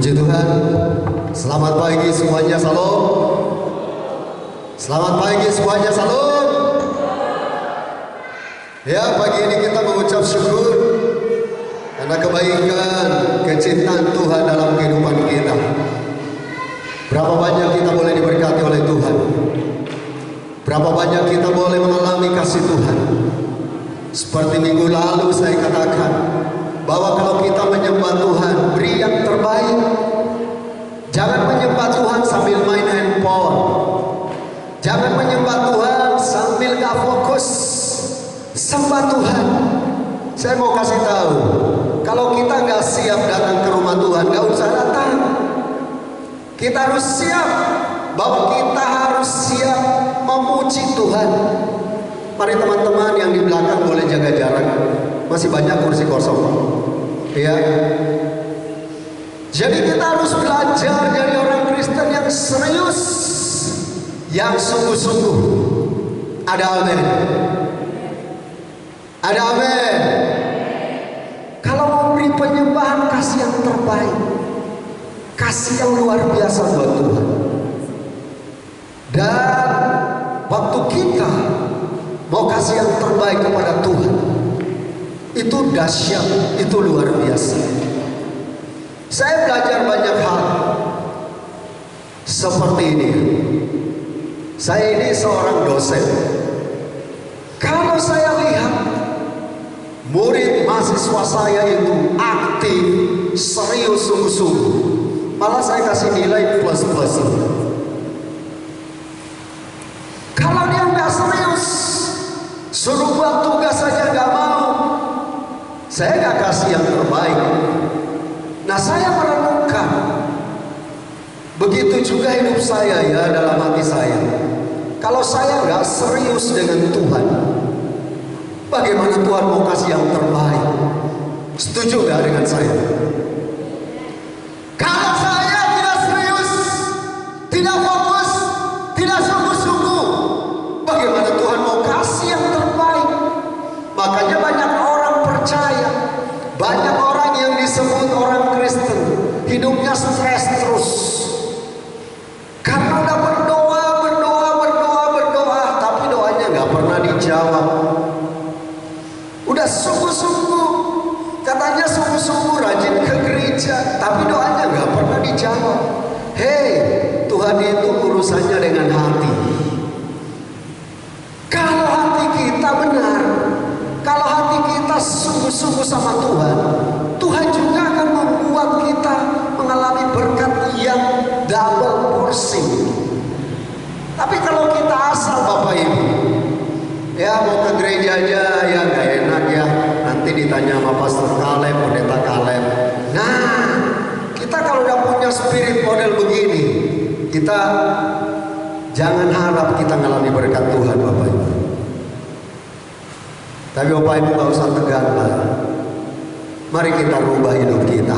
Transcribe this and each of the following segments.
Puji Tuhan. Selamat pagi semuanya, salam. Selamat pagi semuanya, salam. Ya, pagi ini kita mengucap syukur karena kebaikan, kecintaan Tuhan dalam kehidupan kita. Berapa banyak kita boleh diberkati oleh Tuhan. Berapa banyak kita boleh mengalami kasih Tuhan. Seperti minggu lalu saya katakan, bahwa kalau kita menyembah Tuhan, beri yang terbaik. Jangan menyembah Tuhan sambil main handphone. Jangan menyembah Tuhan sambil gak fokus. Sembah Tuhan. Saya mau kasih tahu, kalau kita gak siap datang ke rumah Tuhan, gak usah datang. Kita harus siap, bahwa kita harus siap memuji Tuhan. Mari teman-teman yang di belakang boleh jaga jarak. Masih banyak kursi kosong, ya. Jadi kita harus belajar dari orang Kristen yang serius, yang sungguh-sungguh. Ada amin. Ada amin. Kalau mau beri penyembahan, kasih yang terbaik, kasih yang luar biasa buat Tuhan. Dan waktu kita mau kasih yang terbaik kepada Tuhan, itu dahsyat, itu luar biasa. Saya belajar banyak hal seperti ini. Saya ini seorang dosen. Kalau saya lihat murid mahasiswa saya itu aktif, serius, sungguh-sungguh, malah saya kasih nilai plus-plus. Kalau dia nggak serius, suruh buat tugas saja nggak mau, saya gak kasih yang terbaik. Nah, saya merenungkan, begitu juga hidup saya ya, dalam hati saya. Kalau saya gak serius dengan Tuhan, bagaimana Tuhan mau kasih yang terbaik? Setuju gak dengan saya? Kalau saya tidak serius, tidak fokus, tidak sungguh-sungguh, bagaimana Tuhan mau kasih yang terbaik? Makanya banyak orang percaya, banyak orang yang disebut orang Kristen, hidupnya stres terus. Karena udah berdoa, tapi doanya nggak pernah dijawab. Udah sungguh-sungguh, katanya sungguh-sungguh rajin ke gereja, tapi doanya nggak pernah dijawab. Hei, Tuhan itu urusannya dengan hati. Kalau hati kita benar, kalau hati kita sungguh-sungguh sama Tuhan, Tuhan juga akan membuat kita mengalami berkat yang double porsi. Tapi kalau kita asal Bapak Ibu, ya mau ke gereja aja, ya gak enak ya, nanti ditanya sama Pastor Kaleb, Pendeta Kaleb. Nah, kita kalau udah punya spirit model begini, kita jangan harap kita mengalami berkat Tuhan Bapak Ibu. Tapi Bapak Ibu gak usah tegang lah. Mari kita rubah hidup kita.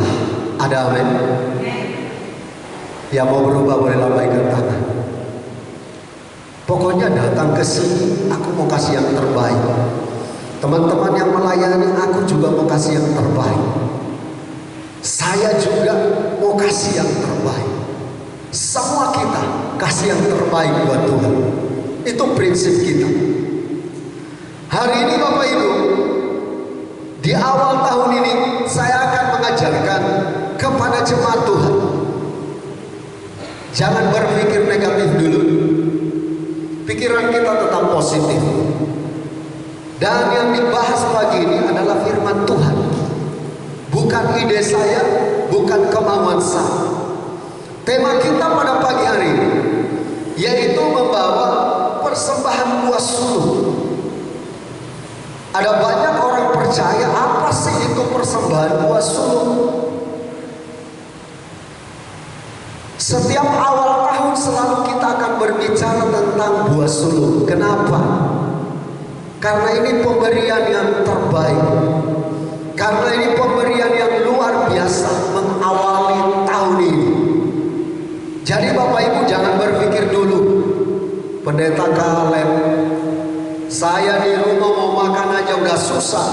Ada amin? Ya, mau berubah boleh lambaikan tangan. Pokoknya datang ke sini, aku mau kasih yang terbaik. Teman-teman yang melayani, aku juga mau kasih yang terbaik. Saya juga mau kasih yang terbaik. Semua kita kasih yang terbaik buat Tuhan. Itu prinsip kita. Hari ini Bapak Ibu, di awal tahun ini saya akan mengajarkan kepada jemaat Tuhan, jangan berpikir negatif dulu. Pikiran kita tetap positif. Dan yang dibahas pagi ini adalah firman Tuhan, bukan ide saya, bukan kemauan saya. Tema kita pada pagi hari ini yaitu membawa persembahan buah sulung. Ada banyak orang percaya, apa sih itu persembahan buah sulung? Setiap awal tahun selalu kita akan berbicara tentang buah sulung. Kenapa? Karena ini pemberian yang terbaik. Karena ini pemberian yang luar biasa mengawali tahun ini. Jadi Bapak Ibu jangan berpikir dulu, Pendeta Kaleb, saya di rumah mau makan aja udah susah,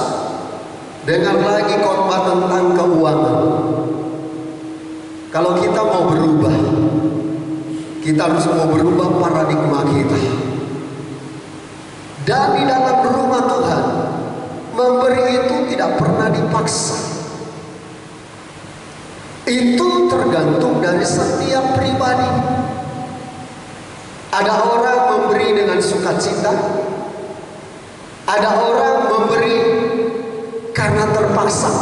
dengar lagi khotbah tentang keuangan. Kalau kita mau berubah, kita harus mau berubah paradigma kita. Dan di dalam rumah Tuhan, memberi itu tidak pernah dipaksa. Itu tergantung dari setiap pribadi. Ada orang memberi dengan sukacita, ada orang memberi karena terpaksa,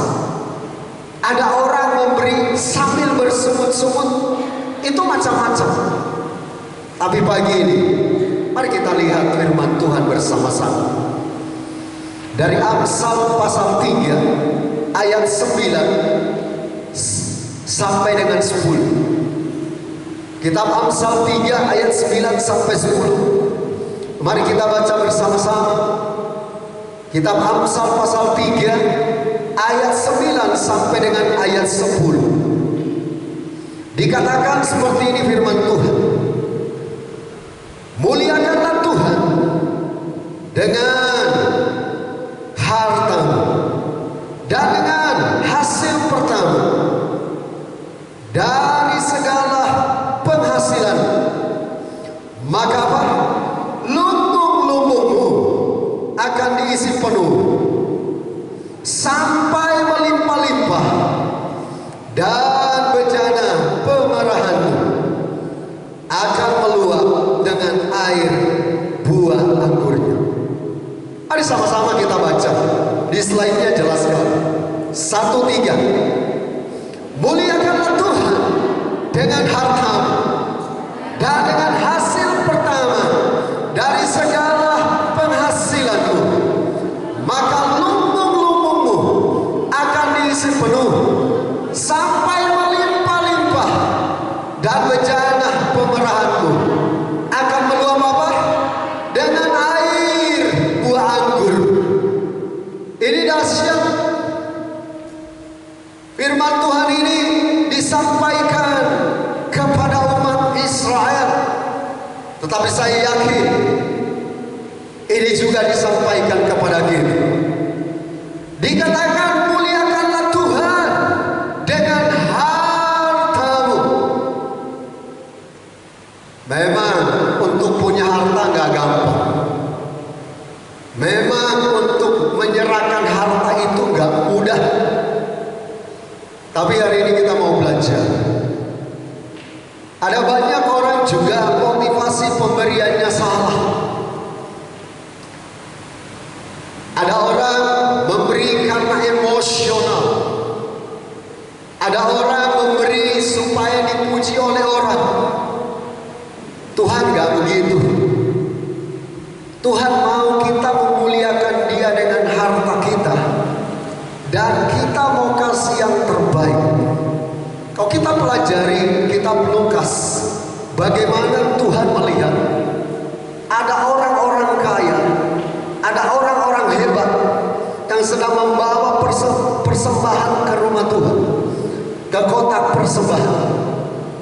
ada orang memberi sambil bersemut-semut. Itu macam-macam. Tapi pagi ini, mari kita lihat firman Tuhan bersama-sama. Dari Amsal pasal 3 ayat 9 sampai dengan 10. Kitab Amsal 3 ayat 9 sampai 10. Mari kita baca bersama-sama. Kitab Amsal pasal 3 ayat 9 sampai dengan ayat 10. Dikatakan seperti ini firman Tuhan. Muliakanlah Tuhan dengan harta dan dengan hasil pertama dari segala penghasilan, maka apa? Lumbung-lumbungmu akan diisi penuh sampai melimpah-limpah, dan bejana pemarahanmu akan meluap dengan air buah anggurnya. Mari sama-sama kita baca. Di slide-nya jelaskan. 1-3. Muliakanlah Tuhan dengan hartamu dan dengan hasil pertama dari segala penghasilanmu, maka lumbung-lumbungmu akan diisi penuh sampai melimpah-limpah, dan bejana pemerahanmu akan meluap apa? Dengan air buah anggur. Ini dahsyat. Firman Tuhan ini disampaikan kepada umat Israel, tetapi saya yakin ini juga disampaikan kepada kita. Dikatakan muliakanlah Tuhan dengan hartamu. Memang untuk punya harta nggak gampang. Memang untuk menyerahkan harta itu nggak mudah. Tapi hari ini kita mau belajar. Ada banyak orang juga motivasi pemberiannya salah. Ada orang memberi karena emosional. Ada orang memberi supaya dipuji oleh orang. Tuhan gak begitu. Tuhan mau kita memuliakan Dia dengan harta kita, dan kita mau kasih yang terbaik. Kalau kita pelajari kitab Lukas, bagaimana Tuhan melihat ada orang-orang kaya, ada orang-orang hebat yang sedang membawa persembahan ke rumah Tuhan, ke kotak persembahan.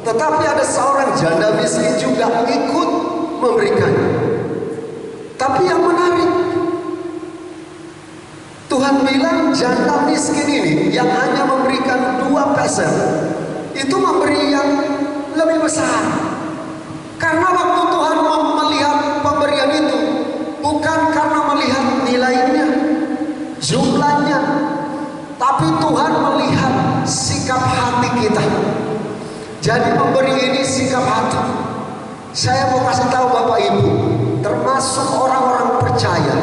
Tetapi ada seorang janda miskin juga ikut memberikan. Tapi yang menarik, Tuhan bilang janda miskin ini yang hanya memberikan 2 peser, itu memberi yang lebih besar. Karena waktu Tuhan melihat pemberian itu, bukan karena melihat nilainya, jumlahnya, tapi Tuhan melihat sikap hati kita. Jadi memberi ini sikap hati. Saya mau kasih tahu Bapak Ibu, termasuk orang-orang percaya,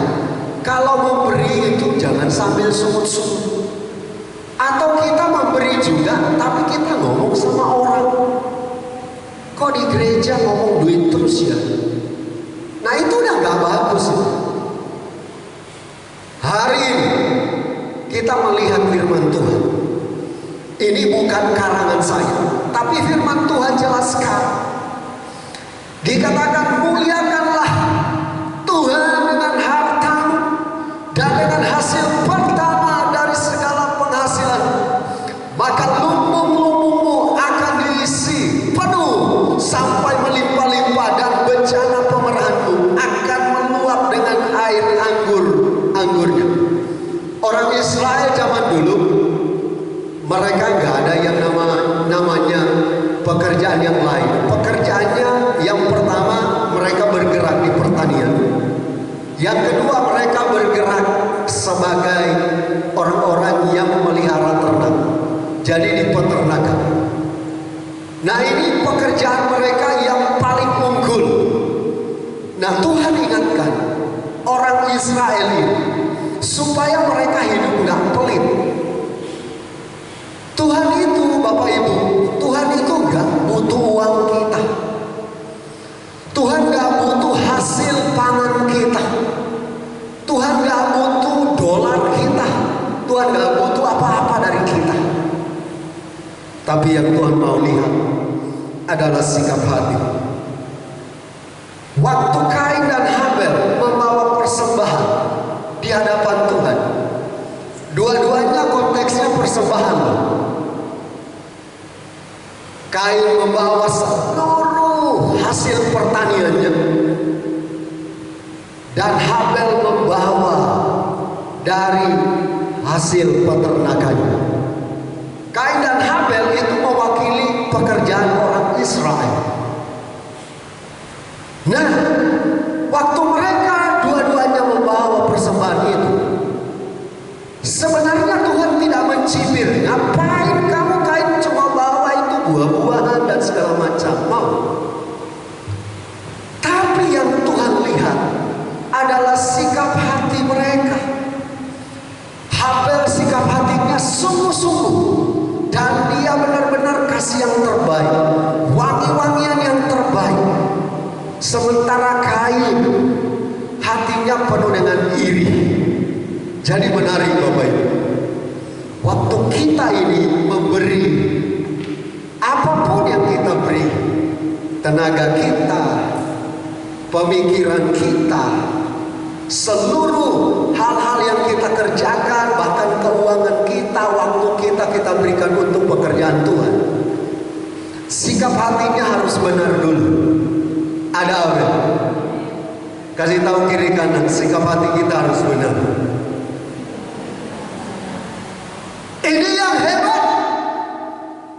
kalau memberi itu jangan sambil sungut-sungut. Atau kita memberi juga, tapi kita ngomong sama orang. Kok di gereja ngomong duit terus ya? Nah itu udah gak bagus. Hari ini kita melihat firman Tuhan. Ini bukan karangan saya, tapi firman Tuhan jelaskan. Dikatakan muliakanlah Tuhan dengan hartamu dan dengan hasil pertama dari segala penghasilan, maka lumbung-lumbungmu akan diisi penuh sampai melimpah-limpah, dan bejana pemerahanmu akan meluap dengan air anggurnya. Orang Israel zaman dulu, mereka nggak ada yang namanya pekerjaan yang lain. Pekerjaannya yang pertama, mereka bergerak di pertanian. Yang kedua, mereka bergerak sebagai orang-orang yang memelihara ternak, jadi di peternakan. Nah, ini pekerjaan mereka yang paling unggul. Nah, Tuhan ingatkan orang Israel ini supaya mereka hidup nggak pelit. Tuhan itu, Bapak Ibu, Tuhan itu nggak butuh uang kita. Tuhan nggak butuh hasil pangan kita. Tuhan nggak butuh dolar kita. Tuhan nggak butuh apa-apa dari kita. Tapi yang Tuhan mau lihat adalah sikap hati. Waktu Kain dan Habel membawa persembahan di hadapan Tuhan, dua-duanya konteksnya persembahan. Kain membawa seluruh hasil pertaniannya, dan Habel membawa dari hasil peternakannya. Kain dan Habel itu mewakili pekerjaan orang Israel. Nah, waktu mereka dua-duanya membawa persembahan itu, sebenarnya Tuhan tidak mencibir. Ngapain kamu Kain cuma bawa itu buah-buahan dan segala macam? Mau. Tapi yang Tuhan lihat adalah sikap hati mereka. Habel sikap hatinya sungguh-sungguh, dan dia benar-benar kasih yang terbaik, wangi-wangian yang terbaik. Sementara Kain hatinya penuh dengan iri. Jadi menarik Bapak Ibu, waktu kita ini memberi, apapun yang kita beri, tenaga kita, pemikiran kita, seluruh hal-hal yang kita kerjakan, bahkan keuangan kita, waktu kita berikan untuk pekerjaan Tuhan, sikap hatinya harus benar dulu. Ada apa? Kasih tahu kiri kanan, sikap hati kita harus benar. Ini yang hebat.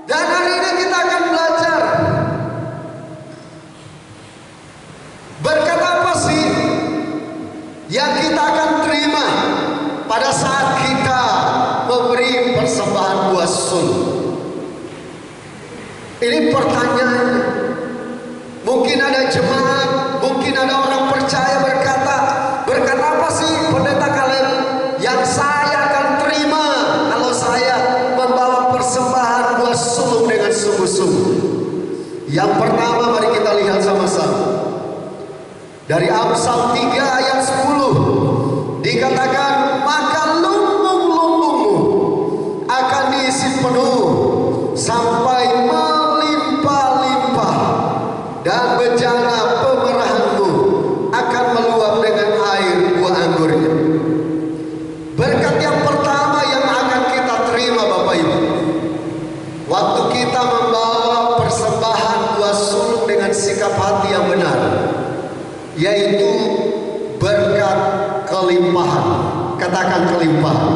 Dan hari ini kita akan belajar berkat apa sih yang kita akan terima pada saat kita memberi persembahan buah sulh. Ini pertanyaannya. Mungkin ada jemaat, mungkin ada orang percaya berkata, berkat apa sih Pendeta Kaleb yang saya akan terima kalau saya membawa persembahan buah sulh dengan sungguh-sungguh? Yang pertama, mari kita lihat sama-sama. Dari Amsal 3 ayat 10 dikatakan, maka lumbung-lumbungmu akan diisi penuh sampai melimpah-limpah, dan bejana pemerahanmu akan meluap dengan air buah anggurnya. Berkat yang pertama yang akan kita terima Bapak Ibu, waktu kita membawa persembahan buah sulh dengan sikap hati yang benar, yaitu berkat kelimpahan. Katakan kelimpahan.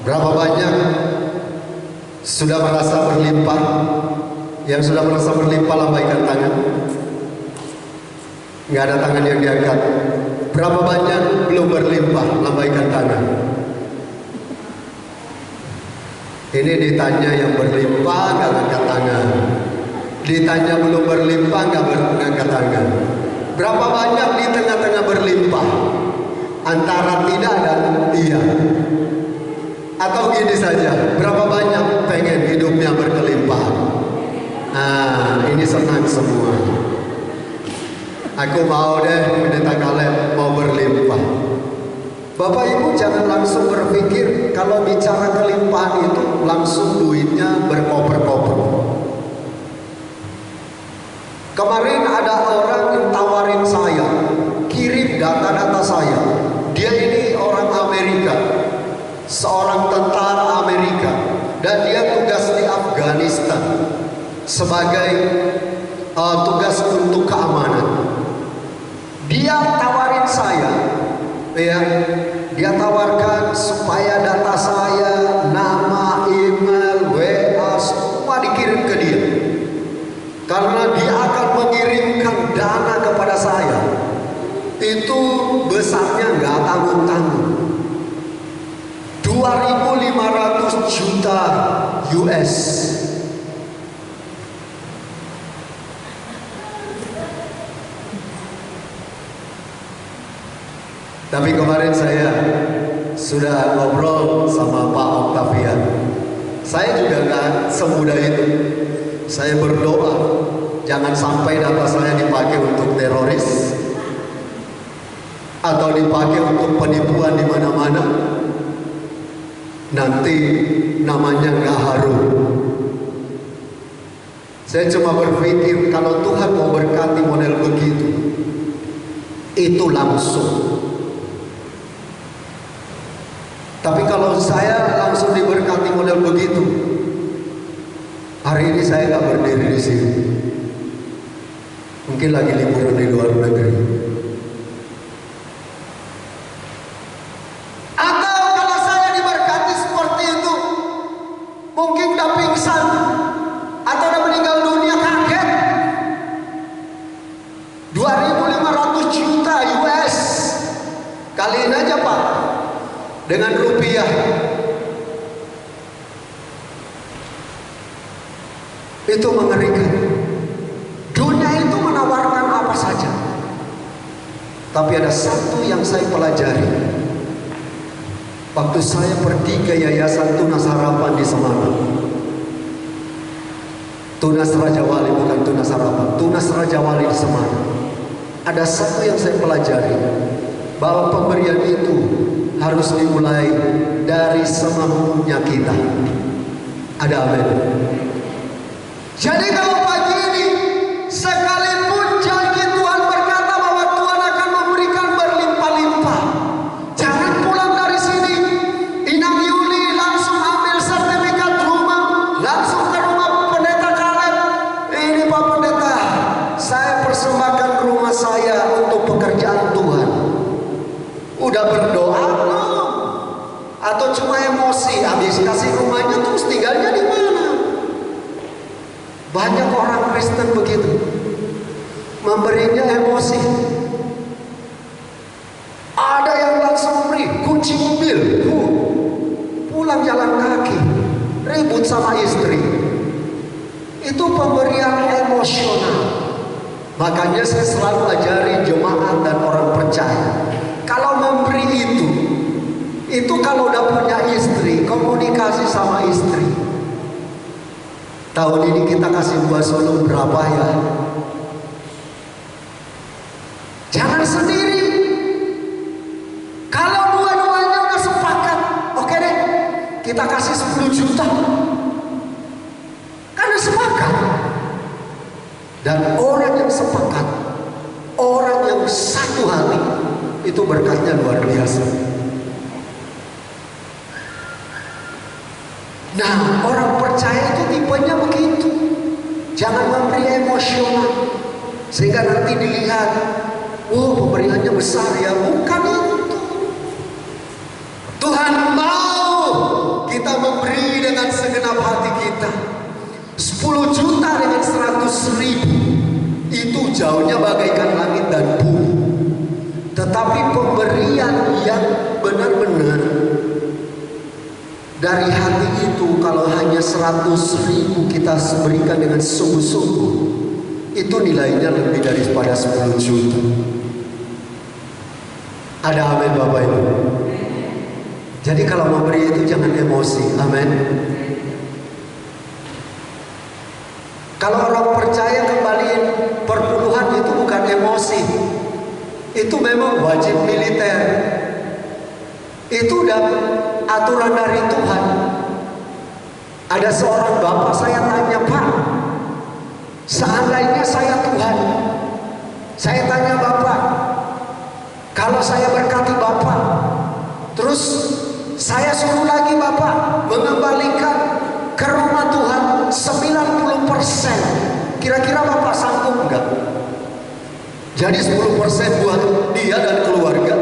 Berapa banyak sudah merasa berlimpah? Yang sudah merasa berlimpah, lambaikan tangan. Nggak ada tangan yang diangkat. Berapa banyak belum berlimpah? Lambaikan tangan. Ini ditanya yang berlimpah, nggak angkat tangan. Ditanya belum berlimpah, nggak angkat tangan. Berapa banyak di tengah-tengah berlimpah, antara tidak dan iya? Atau gini saja, berapa banyak pengen hidupnya berkelimpahan? Nah, ini senang semua. Aku mau deh, Pendeta Kaleb mau berlimpah. Bapak Ibu jangan langsung berpikir kalau bicara kelimpahan itu langsung duitnya berkoper-koper. Kemarin ada orang yang tawarin saya, kirim data-data saya. Dia ini orang Amerika, seorang tentara Amerika, dan dia tugas di Afghanistan sebagai tugas untuk keamanan. Dia tawarin saya, ya, dia tawarkan supaya data saya, nama, email, WA, US. Tapi kemarin saya sudah ngobrol sama Pak Octavian. Saya juga nggak semudah itu. Saya berdoa jangan sampai data saya dipakai untuk teroris atau dipakai untuk penipuan di mana-mana. Nanti namanya nggak harum. Saya cuma berpikir kalau Tuhan mau berkati model begitu, itu langsung. Tapi kalau saya langsung diberkati model begitu, hari ini saya nggak berdiri di sini. Mungkin lagi liburan di luar negeri. Atau kalau saya diberkati seperti itu, mungkin udah pingsan atau udah meninggal dunia kaget. 2.500 juta US. Kaliin aja Pak dengan rupiah. Itu mengerikan. Dunia itu menawarkan apa saja. Tapi ada satu yang saya pelajari. Waktu saya pergi ke Yayasan Tunas Harapan di Semarang. Tunas Raja Wali, bukan Tunas Harapan, Tunas Raja Wali di Semarang. Ada satu yang saya pelajari, bahwa pemberian itu harus dimulai dari semampunya kita. Ada amin. Jadi kalau pagi ini sekalipun janji Tuhan berkata bahwa Tuhan akan memberikan berlimpah-limpah, jangan pulang dari sini 6 Juli langsung ambil sertifikat rumah, langsung ke rumah pendeta Kaleb. Ini Pak Pendeta, saya persembahkan rumah saya untuk pekerjaan Tuhan. Udah berdoa belum? Atau cuma emosi, habis kasih rumahnya terus tinggalnya di mana? Banyak orang Kristen begitu, memberinya emosi. Ada yang langsung beri kunci mobil, pulang jalan kaki, ribut sama istri. Itu pemberian emosional. Makanya saya selalu ajari jemaat dan orang percaya, kalau memberi itu kalau udah punya istri, komunikasi sama istri. Tahun ini kita kasih buah sulung berapa ya? Jangan sendiri. Kalau dua-duanya udah sepakat, oke deh, kita kasih 10 juta. Karena sepakat. Dan orang yang sepakat, orang yang satu hati, itu berkatnya luar biasa. Nah, orang percaya itu tipenya begitu. Jangan memberi emosional sehingga nanti dilihat, oh pemberiannya besar ya. Bukan itu. Tuhan mau kita memberi dengan segenap hati kita. 10 juta dengan 100.000 itu jauhnya bagaikan langit dan bumi. Tetapi pemberian yang benar-benar dari hati itu, kalau hanya 100.000 kita berikan dengan sungguh-sungguh, itu nilainya lebih daripada 10 juta. Ada amin Bapak Ibu. Jadi kalau memberi itu jangan emosi, amin. Kalau orang percaya kembaliin perpuluhan itu bukan emosi, itu memang wajib militer. Itu udah aturan dari Tuhan. Ada seorang bapak, saya tanya, Pak, seandainya saya Tuhan, saya tanya Bapak, kalau saya berkati Bapak, terus saya suruh lagi Bapak mengembalikan ke rumah Tuhan 90%, kira-kira Bapak sanggup enggak? Jadi 10% buat dia dan keluarga,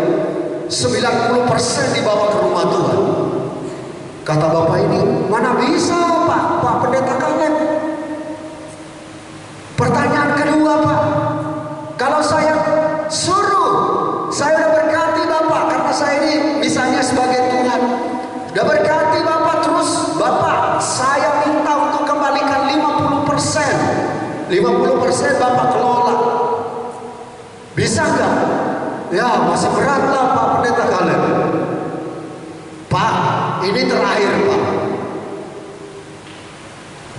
90% dibawa ke rumah Tuhan. Kata bapak ini, mana bisa Pak Pendeta Kaleb. Pertanyaan kedua Pak, kalau saya suruh, saya udah berkati Bapak, karena saya ini misalnya sebagai Tuhan, udah berkati Bapak, terus Bapak saya minta 50% Bapak kelola. Bisa nggak? Ya masih berat lah Pak Pendeta Kaleb. Pak, ini terakhir Pak.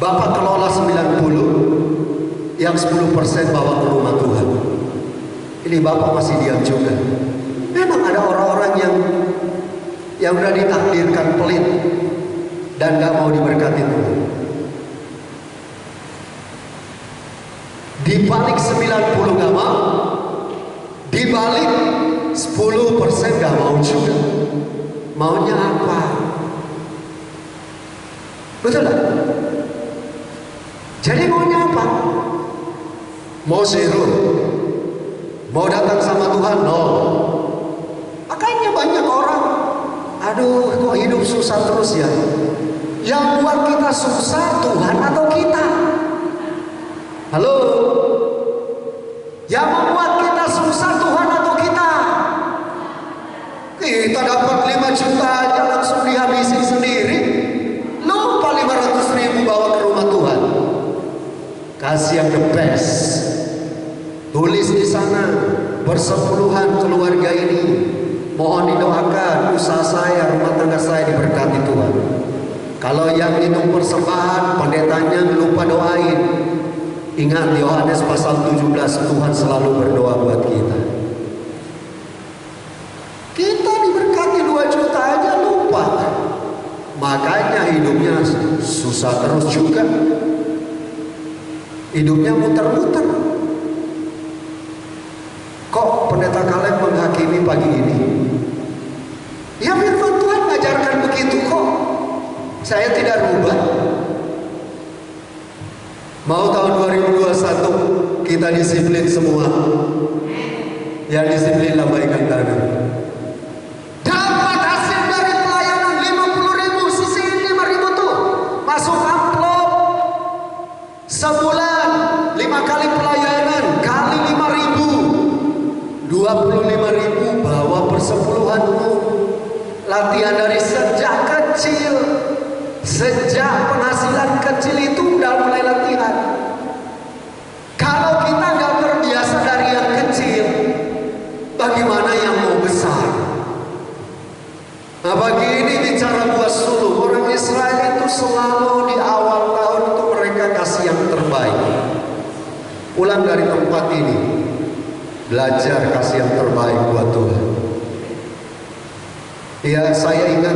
Bapak kelola 90, yang 10% bawa ke rumah Tuhan. Ini Bapak masih diam juga. Memang ada orang-orang yang udah ditakdirkan pelit dan gak mau diberkati Tuhan. Di balik 90 gak mau, di balik 10% gak mau juga. Maunya apa? Betul gak? Jadi maunya apa? Mau zero? Mau datang sama Tuhan? No. Makanya banyak orang, aduh kok hidup susah terus ya. Yang buat kita susah Tuhan atau kita? Halo? Yang membuat kita susah Tuhan atau kita? Kita dapat 5 juta aja langsung dihabisin sendiri. Lupa 500.000 bawa ke rumah Tuhan. Kasih yang the best. Tulis di sana, persepuluhan keluarga ini mohon didoakan, usaha saya, rumah tangga saya diberkati Tuhan. Kalau yang hitung persembahan, pendetanya lupa doain. Ingat Yohanes pasal 17, Tuhan selalu berdoa buat kita. Kita diberkati 2 juta aja lupa. Makanya hidupnya susah terus juga. Hidupnya muter-muter. Kok Pendeta Kaleb menghakimi pagi ini? Ya firman Tuhan mengajarkan begitu kok. Saya tidak rubah. Mau tahun 2021 kita disiplin semua. Yang disiplin lambaikan tangan. Dapat hasil dari pelayanan 50.000, sisihin 5.000 tuh. Masuk amplop. Sebulan 5 kali pelayanan kali 5.000. 25.000 bawa persepuluhanmu. Latihan dari sejak kecil. Sejak penghasilan kecil itu udah mulai latihan. Kalau kita nggak terbiasa dari yang kecil, bagaimana yang mau besar? Nah begini bicara buah sulung. Orang Israel itu selalu di awal tahun itu mereka kasih yang terbaik. Pulang dari tempat ini, belajar kasih yang terbaik buat Tuhan. Ya saya ingat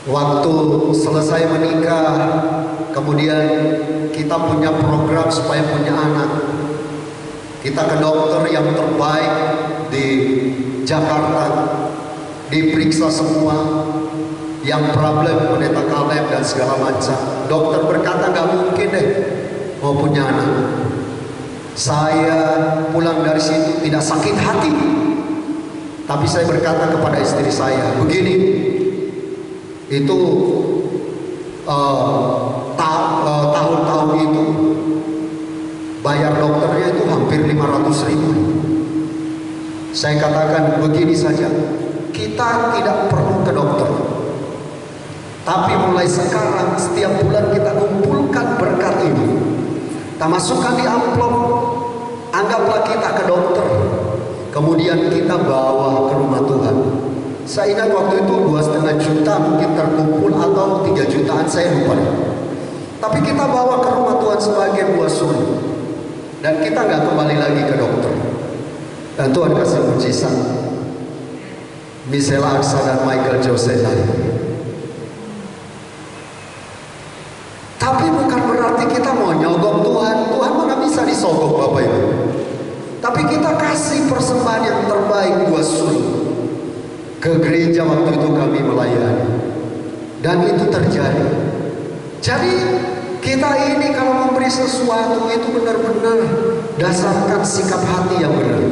waktu selesai menikah, kemudian kita punya program supaya punya anak. Kita ke dokter yang terbaik di Jakarta, diperiksa semua, yang problem Pendeta Kaleb dan segala macam. Dokter berkata nggak mungkin deh mau punya anak. Saya pulang dari situ tidak sakit hati, tapi saya berkata kepada istri saya, begini, itu tahun-tahun itu bayar dokternya itu hampir 500.000. Saya katakan begini saja, kita tidak perlu ke dokter, tapi mulai sekarang setiap bulan kita kumpulkan berkat ini, kita masukkan di amplop, anggaplah kita ke dokter, kemudian kita bawa ke rumah Tuhan. Saya ingat waktu itu 2,5 juta mungkin terkumpul atau 3 jutaan, saya lupa. Tapi kita bawa ke rumah Tuhan sebagai buah sulung, dan kita nggak kembali lagi ke dokter. Dan Tuhan kasih mujizat. Michelle Aksa dan Michael Jose lahir. Tapi bukan berarti kita mau nyogok Tuhan. Tuhan mana bisa disogok Bapak Ibu. Tapi kita kasih persembahan yang terbaik buat sulung. Ke gereja waktu itu kami melayani, dan itu terjadi. Jadi kita ini kalau memberi sesuatu itu benar-benar dasarkan sikap hati yang benar,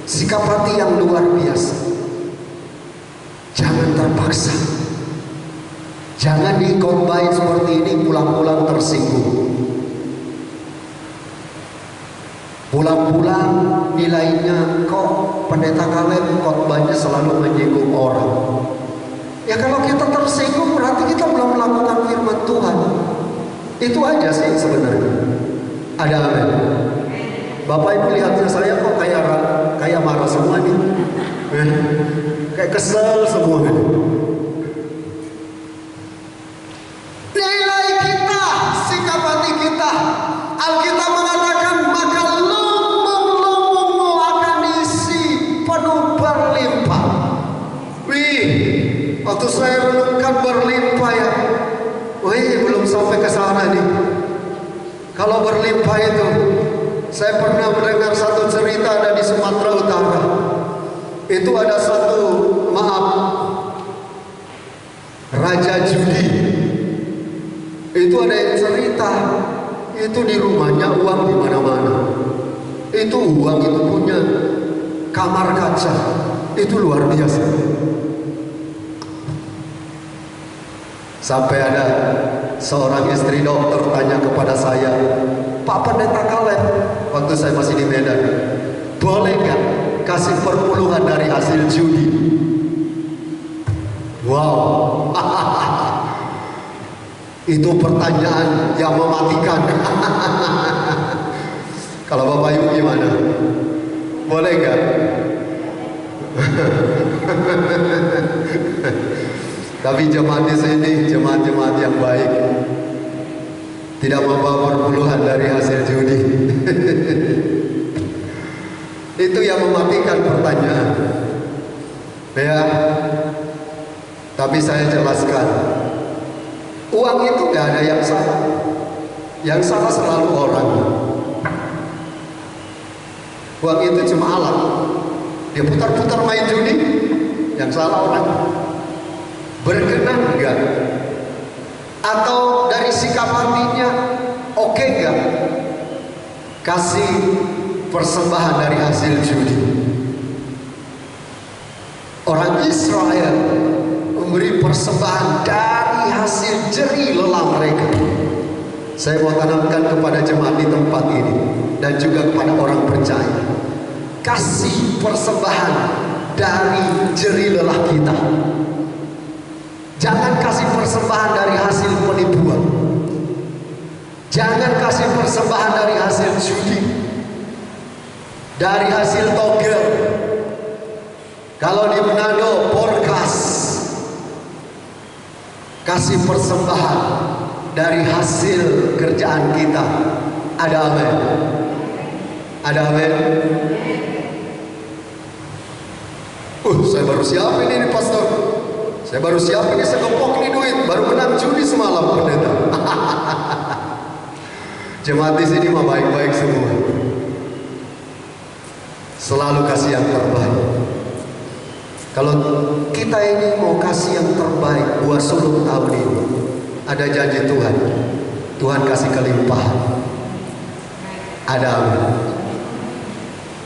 sikap hati yang luar biasa. Jangan terpaksa, jangan dikombain seperti ini pulang-pulang tersinggung. Pulang-pulang nilainya kok Pendeta Kaleb khotbahnya selalu menyinggung orang. Ya kalau kita tersinggung berarti kita belum melakukan firman Tuhan. Itu aja sih sebenarnya. Ada amin. Bapak Ibu lihatnya saya kok kayak marah semua nih. Kayak kesel semua nih. Nilai kita, sikap hati kita. Alkitab mengatakan maka lumbung-lumbungmu akan diisi penuh berlimpah. Wih, waktu saya renungkan berlimpah ya. Wih, belum sampai ke sana nih. Kalau berlimpah itu, saya pernah mendengar satu cerita ada di Sumatera Utara. Itu ada satu, raja judi. Itu ada yang cerita, itu di rumahnya uang di mana-mana. Itu uang itu punya kamar kaca. Itu luar biasa. Sampai ada seorang istri dokter tanya kepada saya, Pak Pendeta Kaleb, waktu saya masih di Medan, boleh nggak kasih perpuluhan dari hasil judi? Wow, itu pertanyaan yang mematikan. Kalau Bapak Ibu gimana? Boleh nggak? Tapi jemaat di sini, jemaat-jemaat yang baik, tidak membawa perpuluhan dari hasil judi. Itu yang mematikan pertanyaan. Ya, tapi saya jelaskan, uang itu gak ada yang salah. Yang salah selalu orang. Uang itu cuma alat. Dia putar-putar main judi, yang salah orang. Berkenan enggak? Atau dari sikap hatinya oke enggak? Kasih persembahan dari hasil judi. Orang Israel memberi persembahan dari hasil jerih lelah mereka. Saya mau tanamkan kepada jemaat di tempat ini dan juga kepada orang percaya. Kasih persembahan dari jerih lelah kita. Jangan kasih persembahan dari hasil penipuan. Jangan kasih persembahan dari hasil judi, dari hasil togel. Kalau di Manado, porkas. Kasih persembahan dari hasil kerjaan kita. Ada amin? Ada amin? Saya baru siapin ini pastor. Saya baru siapin ini, saya gempok ini duit. Baru menang judi semalam pendeta. Jemaat di sini mah baik-baik semua. Selalu kasih yang terbaik. Kalau kita ini mau kasih yang terbaik buat seluruh tahun ini, ada janji Tuhan. Tuhan kasih kelimpahan. Ada amin.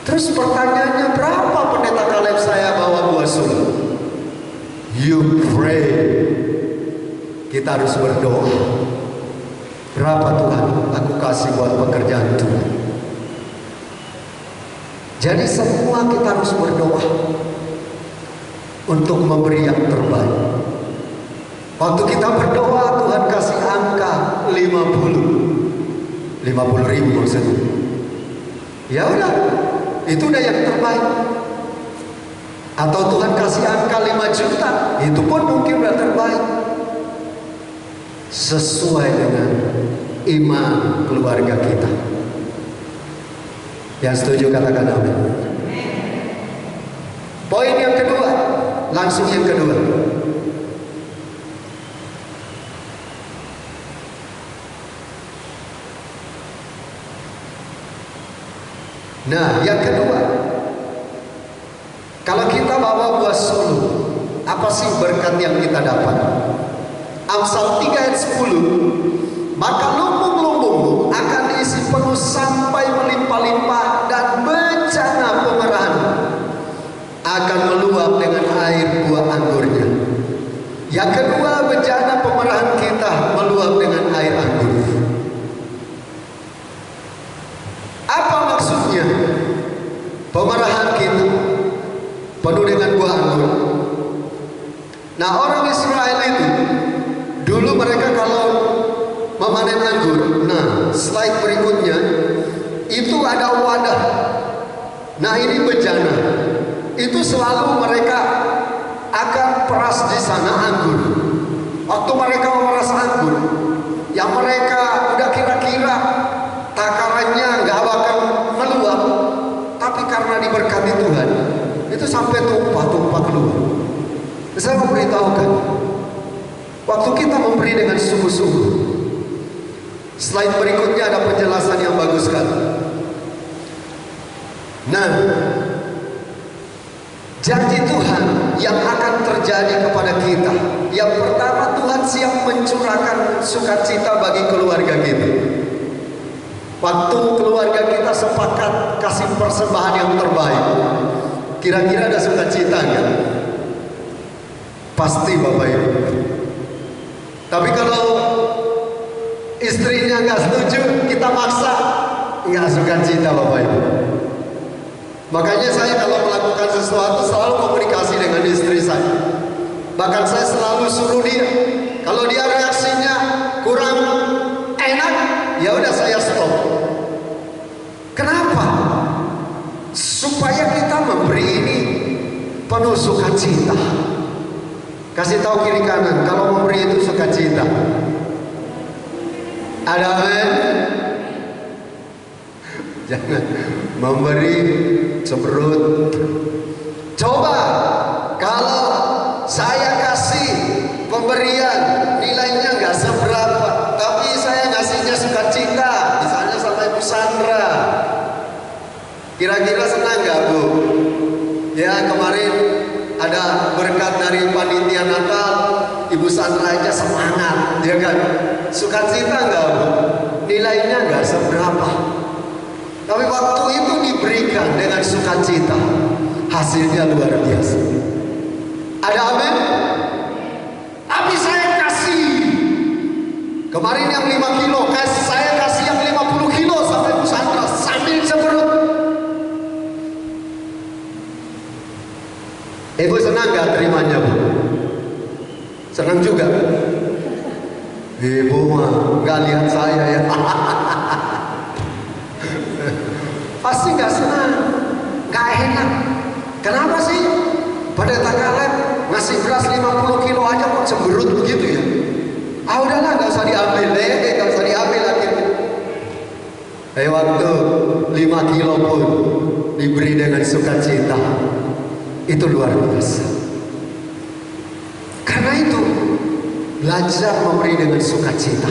Terus pertanyaannya, berapa pendeta Kaleb saya bawa buah sulung? You pray. Kita harus berdoa. Berapa Tuhan aku kasih buat pekerjaan Tuhan? Jadi semua kita harus berdoa untuk memberi yang terbaik. Waktu kita berdoa, Tuhan kasih angka 50 ribu maksudnya. Ya udah, itu udah yang terbaik. Atau Tuhan kasih angka 5 juta, itu pun mungkin udah terbaik. Sesuai dengan iman keluarga kita. Yang setuju katakan amin. Poin yang kedua, langsung yang kedua. Nah, yang kedua, kalau kita bawa buah sulung, apa sih berkat yang kita dapat? Amsal 3 ayat 10, maka lumbung-lumbungmu akan diisi penuh sampai melimpah-limpah, dan bencana pemerahan akan meluap dengan air buah anggurnya. Yang kedua, bencana pemerahan kita meluap dengan air anggur. Apa maksudnya? Pemerahan kita penuh dengan buah anggur. Nah, orang Israel itu dulu mereka kalau memanen anggur. Nah, slide berikutnya itu ada wadah. Nah, ini bejana. Itu selalu mereka akan peras di sana anggur. Waktu mereka memeras anggur, yang mereka udah kira-kira takarannya nggak bakal meluap, tapi karena diberkati Tuhan, itu sampai tumpah-tumpah keluar. Saya memberitahukan, waktu kita memberi dengan sungguh-sungguh. Slide berikutnya ada penjelasan yang bagus sekali. Nah, janji Tuhan yang akan terjadi kepada kita. Yang pertama, Tuhan siap mencurahkan sukacita bagi keluarga kita. Waktu keluarga kita sepakat kasih persembahan yang terbaik, kira-kira ada sukacita nggak? Pasti Bapak Ibu. Tapi kalau istrinya nggak setuju, kita maksa, nggak sukacita Bapak Ibu. Makanya saya kalau melakukan sesuatu selalu komunikasi dengan istri saya. Bahkan saya selalu suruh dia, kalau dia reaksinya kurang enak, ya udah saya stop. Kenapa? Supaya kita memberi ini penuh sukacita. Kasih tahu kiri kanan, kalau memberi itu sukacita. Ada amin? Jangan memberi cemberut. Coba kalau saya kasih pemberian nilainya nggak seberapa, tapi saya ngasihnya sukacita, misalnya sama Ibu Sandra, kira-kira senang nggak Bu? Ya, kemarin ada berkat dari panitia Natal, Ibu Sandra aja semangat, ya kan? Sukacita nggak Bu? Nilainya nggak seberapa, tapi waktu itu diberikan dengan sukacita, hasilnya luar biasa. Ada amin? Tapi saya kasih kemarin yang 5 kilo, saya kasih yang 50 kilo sampai Bu Sandra sambil cemberut. Ibu senang gak terimanya Bu? Senang juga? Ibu mah gak lihat saya ya. Pasti gak senang, gak enak. Kenapa sih? Pada tanggalan ngasih beras 50 kilo aja kok cemberut begitu ya? Ah udahlah, gak usah diambil deh, gak usah diambil akhirnya. Waktu 5 kilo pun diberi dengan sukacita, itu luar biasa. Karena itu belajar memberi dengan sukacita.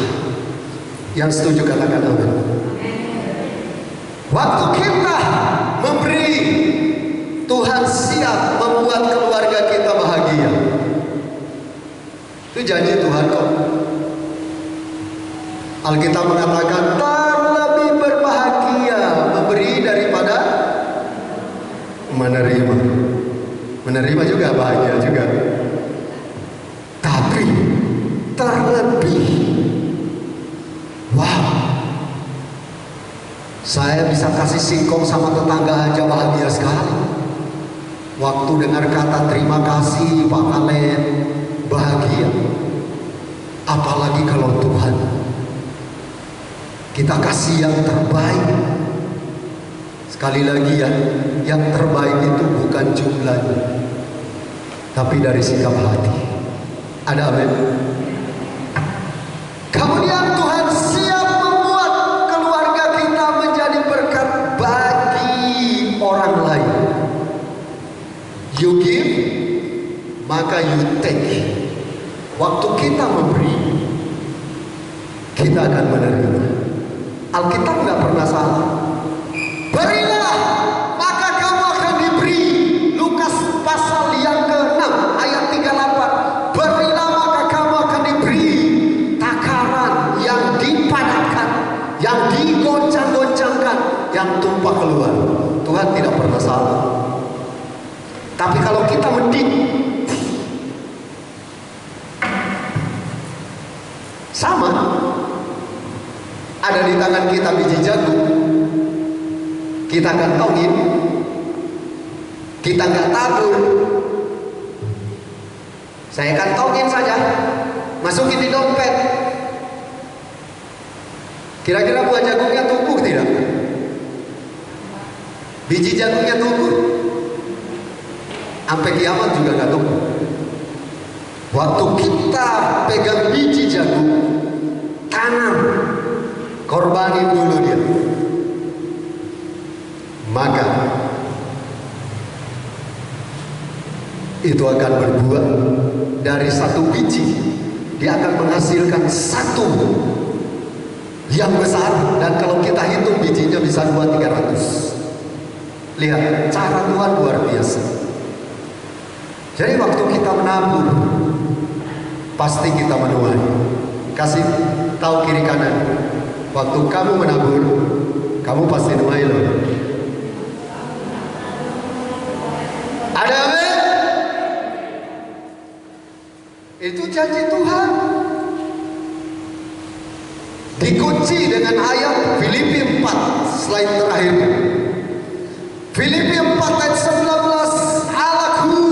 Yang setuju katakan amin. Waktu kita memberi, Tuhan siap membuat keluarga kita bahagia. Itu janji Tuhan kok. Alkitab mengatakan terlebih berbahagia memberi daripada menerima. Menerima juga bahagia juga. Tapi terlebih, wow, saya bisa kasih singkong sama tetangga aja bahagia sekali. Waktu dengar kata terima kasih Pak Kalen, bahagia. Apalagi kalau Tuhan kita kasih yang terbaik. Sekali lagi ya, yang terbaik itu bukan jumlahnya, tapi dari sikap hati. Ada amin? Kemudian Tuhan siap membuat keluarga kita menjadi berkat bagi orang lain. You give, maka you take. Waktu kita memberi, kita akan menerima. Alkitab nggak pernah salah. Berilah, maka kamu akan diberi. Lukas pasal yang ke-6 ayat 38. Berilah, maka kamu akan diberi. Takaran yang dipadatkan, yang digoncang-goncangkan, yang tumpah keluar. Tuhan tidak pernah salah. Tapi kalau kita mendik, sama, ada di tangan kita biji jagung, kita kantongin, kita nggak tabur. Saya kantongin saja, masukin di dompet. Kira-kira buah jagungnya tumbuh tidak? Biji jagungnya tumbuh? Sampai kiamat juga nggak tumbuh. Waktu kita pegang biji jagung, tanam, korbanin dulu dia, maka itu akan berbuah. Dari satu biji dia akan menghasilkan satu yang besar, dan kalau kita hitung bijinya bisa 200-300. Lihat, cara Tuhan luar biasa. Jadi waktu kita menabur, pasti kita menuai. Kasih tahu kiri kanan, waktu kamu menabur, kamu pasti nuai loh. Ada amin? Itu janji Tuhan. Dikunci dengan ayat Filipi 4, slide terakhir. Filipi 4 ayat 19, Allahku.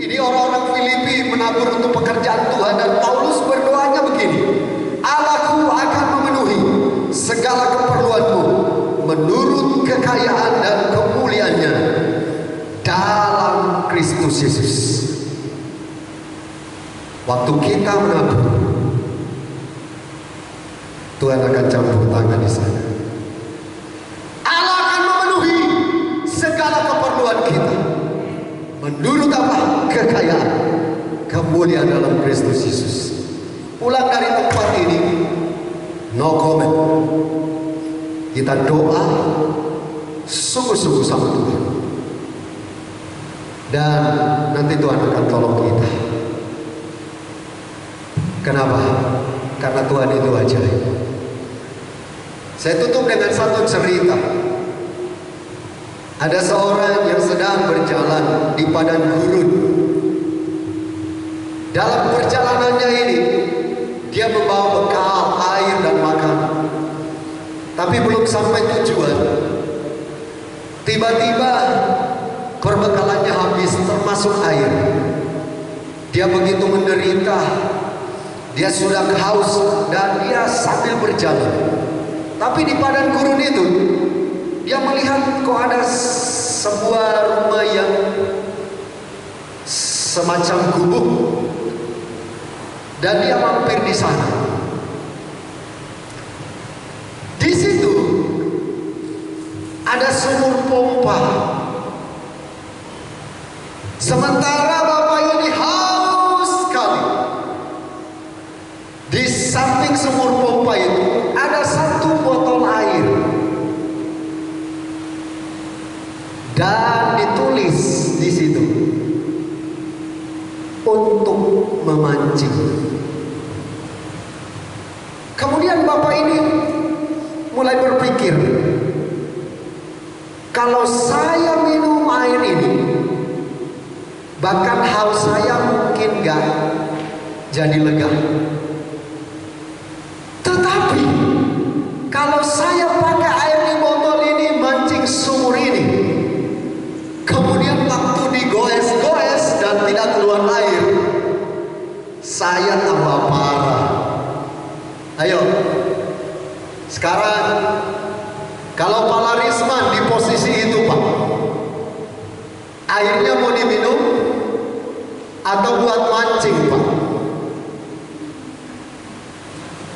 Ini orang-orang Filipi menabur untuk pekerjaan Tuhan, dan Paulus berdoanya begini, Allahku akan memenuhi segala keperluanmu menurut kekayaan dan kemuliaannya dalam Kristus Yesus. Waktu kita menabur, Tuhan akan campur tangan di sana. Allah akan memenuhi segala keperluan kita menurut apa? Kekayaan, kemuliaan dalam Kristus Yesus. Pulang dari tempat ini, no comment. Kita doa sungguh-sungguh sama Tuhan, dan nanti Tuhan akan tolong kita. Kenapa? Karena Tuhan itu ajaib. Saya tutup dengan satu cerita. Ada seorang yang sedang berjalan di padang gurun. Dalam perjalanannya ini, dia membawa bekal, air dan makanan. Tapi belum sampai tujuan, tiba-tiba perbekalannya habis, termasuk air. Dia begitu menderita. Dia sudah haus dan dia sambil berjalan. Tapi di padang gurun itu, dia melihat kok ada sebuah rumah yang semacam gubuk, dan dia mampir di sana. Di situ ada sumur pompa. Sementara bapak ini haus sekali. Di samping sumur pompa itu ada satu botol air, dan ditulis di situ untuk memancing. Kemudian bapak ini mulai berpikir, kalau saya minum air ini, bahkan haus saya mungkin gak jadi lega. Tetapi kalau saya pakai air di botol ini, mancing sumur ini, kemudian waktu digoes-goes dan tidak keluar air, saya tambah parah. Ayo, sekarang kalau Pak Larisman di posisi itu, Pak, airnya mau diminum atau buat mancing, Pak?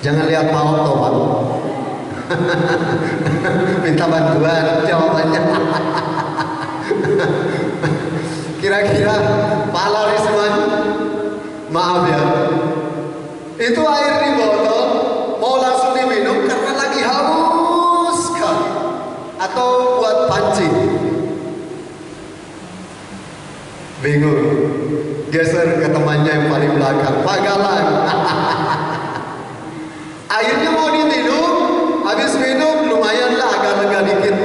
Jangan lihat Pak Otto, Pak. Minta bantuan jawabannya. Kira-kira Pak Larisman, maaf ya, itu air di botol mau langsung diminum karena lagi haus sekali, atau buat pancing? Bingung, geser ke temannya yang paling belakang, Pak Galang. Airnya mau diminum, habis minum lumayanlah agak lega dikit,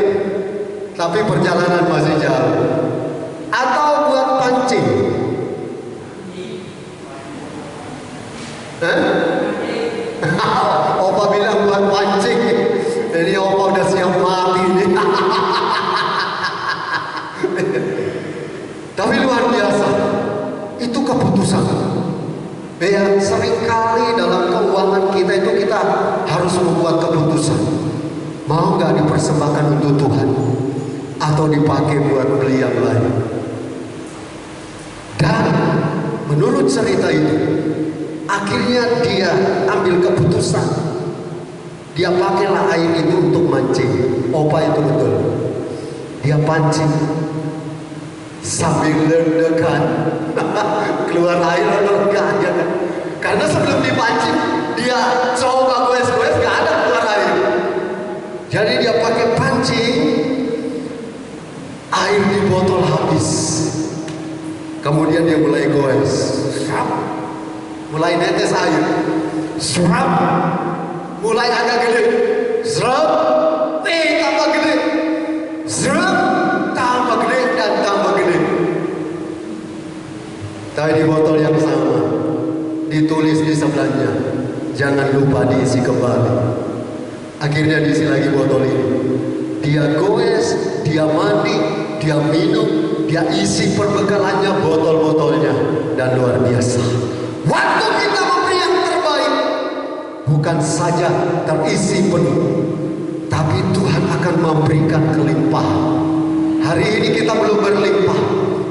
tapi perjalanan masih jauh. Atau buat pancing? Opa bilang buat pancing, jadi opa udah siap mati nih. Tapi luar biasa, itu keputusan. Ya, seringkali dalam keuangan kita itu kita harus membuat keputusan. Mau nggak dipersembahkan untuk Tuhan atau dipakai buat beli yang lain. Dan menurut cerita itu, akhirnya dia ambil keputusan. Dia pakailah air itu untuk mancing. Opa itu betul. Dia pancing sambil deg-degan keluar air atau enggak ya kan? Karena sebelum dipancing dia coba goes-goes gak ada keluar air. Jadi dia pakai pancing, air di botol habis. Kemudian dia mulai goes, mulai netes air, serap, mulai agak gede, serap, tambah gede, serap, tambah gede dan tambah gede. Tapi di botol yang sama ditulis di sebelahnya, jangan lupa diisi kembali. Akhirnya diisi lagi botol ini. Dia goes, dia mandi, dia minum, dia isi perbekalannya, botol-botolnya, dan luar biasa. Waktu kita memberi yang terbaik, bukan saja terisi penuh, tapi Tuhan akan memberikan kelimpahan. Hari ini kita belum berlimpah,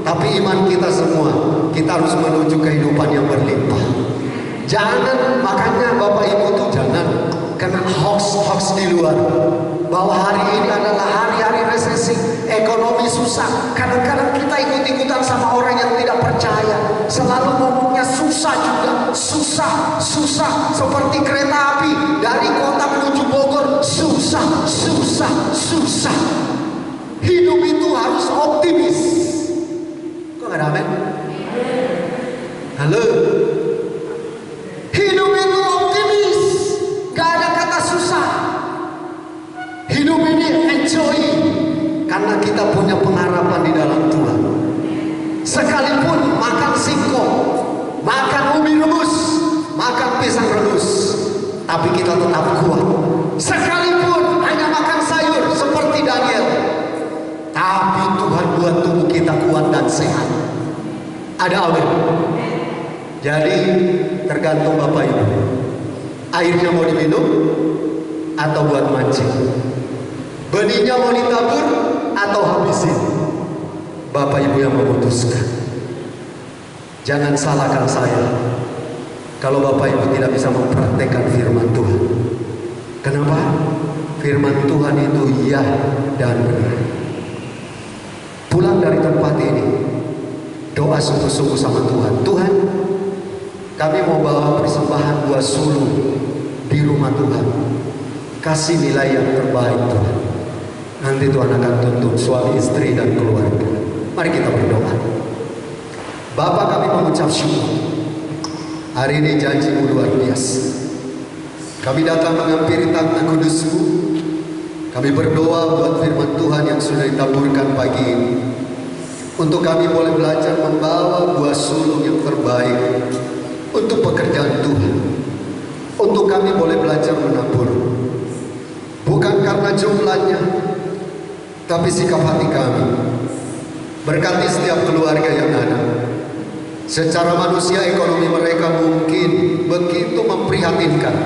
tapi iman kita semua, kita harus menuju kehidupan yang berlimpah. Jangan, makanya Bapak Ibu tuh jangan kena hoax di luar bahwa hari ini adalah hari-hari resesi, ekonomi susah. Kadang-kadang kita ikut-ikutan sama orang yang tidak percaya, selalu ngomongnya susah juga, susah seperti kereta api dari kota menuju Bogor, susah. Hidup itu harus optimis. Kok nggak ada amin? Halo. Hidup itu optimis, gak ada kata susah. Hidup ini enjoy, karena kita punya pengharapan di dalam Tuhan. Sekalipun makan singkong, makan ubi rebus, makan pisang rebus, tapi kita tetap kuat. Sekalipun hanya makan sayur seperti Daniel, tapi Tuhan buat tubuh kita kuat dan sehat. Ada amin. Jadi tergantung Bapak Ibu, airnya mau diminum atau buat mancing, benihnya mau ditabur atau habisin. Bapak Ibu yang memutuskan. Jangan salahkan saya kalau Bapak Ibu tidak bisa mempraktekkan firman Tuhan. Kenapa? Firman Tuhan itu iya dan benar. Pulang dari tempat ini, doa sungguh-sungguh sama Tuhan. Tuhan, kami mau bawa persembahan buah sulung di rumah Tuhan. Kasih nilai yang terbaik Tuhan. Nanti Tuhan akan tuntut suami istri dan keluarga. Mari kita berdoa. Bapa, kami mengucap syukur. Hari ini janji-Mu luar biasa. Kami datang menghampiri takhta kudus-Mu. Kami berdoa buat firman Tuhan yang sudah ditaburkan pagi ini. Untuk kami boleh belajar membawa buah sulung yang terbaik untuk pekerjaan Tuhan. Untuk kami boleh belajar menabur, bukan karena jumlahnya, tapi sikap hati kami. Berkati setiap keluarga yang ada. Secara manusia ekonomi mereka mungkin begitu memprihatinkan,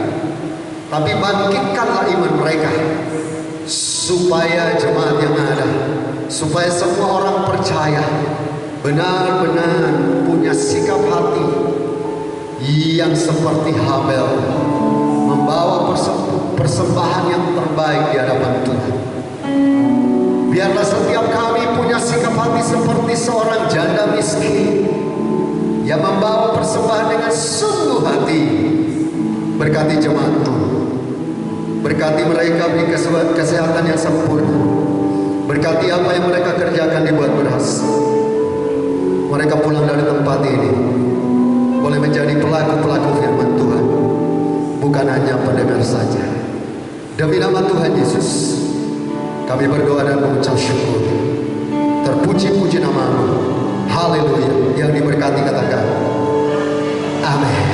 tapi bangkitkanlah iman mereka, supaya jemaat yang ada, supaya semua orang percaya, benar-benar punya sikap hati yang seperti Habel, membawa persembahan yang terbaik di hadapan Tuhan. Biarlah setiap kami punya sikap hati seperti seorang janda miskin yang membawa persembahan dengan sungguh hati. Berkati jemaat-Mu, berkati mereka, beri kesehatan yang sempurna. Berkati apa yang mereka kerjakan dibuat berhasil. Mereka pulang dari tempat ini boleh menjadi pelaku-pelaku firman Tuhan, bukan hanya pendengar saja. Demi nama Tuhan Yesus, kami berdoa dan mengucap syukur. Terpuji-puji nama-Mu. Haleluya. Yang diberkati katakan amin.